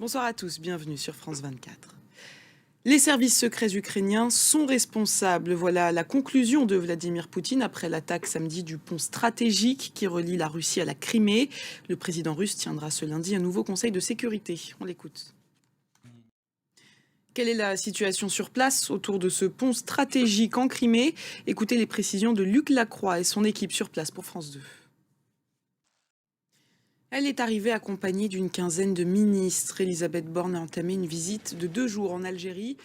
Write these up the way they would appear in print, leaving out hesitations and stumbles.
Bonsoir à tous, bienvenue sur France 24. Les services secrets ukrainiens sont responsables. Voilà la conclusion de Vladimir Poutine après l'attaque samedi du pont stratégique qui relie la Russie à la Crimée. Le président russe tiendra ce lundi un nouveau conseil de sécurité. On l'écoute. Quelle est la situation sur place autour de ce pont stratégique en Crimée? Écoutez les précisions de Luc Lacroix et son équipe sur place pour France 2. Elle est arrivée accompagnée d'une quinzaine de ministres. Elisabeth Borne a entamé une visite de 2 jours en Algérie.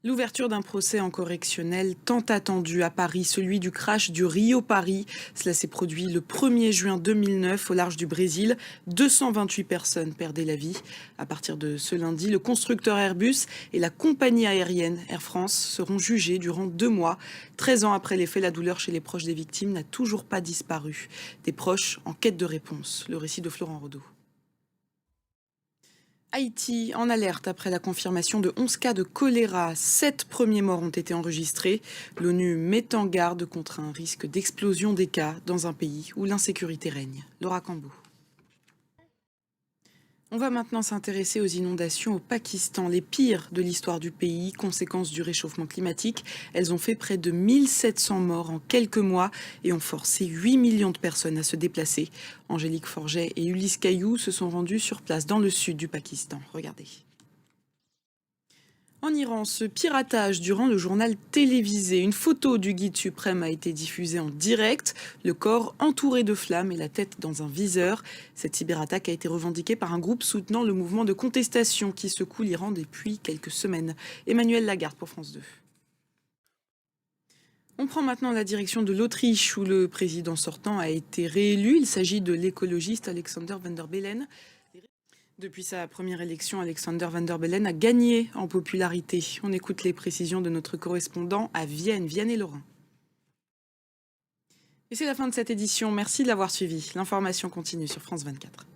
L'ouverture d'un procès en correctionnel tant attendu à Paris, celui du crash du Rio Paris. Cela s'est produit le 1er juin 2009 au large du Brésil. 228 personnes perdaient la vie. À partir de ce lundi, le constructeur Airbus et la compagnie aérienne Air France seront jugés durant 2 mois. 13 ans après les faits, la douleur chez les proches des victimes n'a toujours pas disparu. Des proches en quête de réponse. Le récit de Florent Rodeau. Haïti en alerte après la confirmation de 11 cas de choléra. 7 premiers morts ont été enregistrés. L'ONU met en garde contre un risque d'explosion des cas dans un pays où l'insécurité règne. Laura Cambou. On va maintenant s'intéresser aux inondations au Pakistan, les pires de l'histoire du pays, conséquence du réchauffement climatique. Elles ont fait près de 1700 morts en quelques mois et ont forcé 8 millions de personnes à se déplacer. Angélique Forget et Ulysse Caillou se sont rendus sur place dans le sud du Pakistan. Regardez. En Iran, ce piratage durant le journal télévisé. Une photo du guide suprême a été diffusée en direct. Le corps entouré de flammes et la tête dans un viseur. Cette cyberattaque a été revendiquée par un groupe soutenant le mouvement de contestation qui secoue l'Iran depuis quelques semaines. Emmanuel Lagarde pour France 2. On prend maintenant la direction de l'Autriche où le président sortant a été réélu. Il s'agit de l'écologiste Alexander Van der Bellen. Depuis sa première élection, Alexander Van der Bellen a gagné en popularité. On écoute les précisions de notre correspondant à Vienne, et Lorrain. Et c'est la fin de cette édition. Merci de l'avoir suivi. L'information continue sur France 24.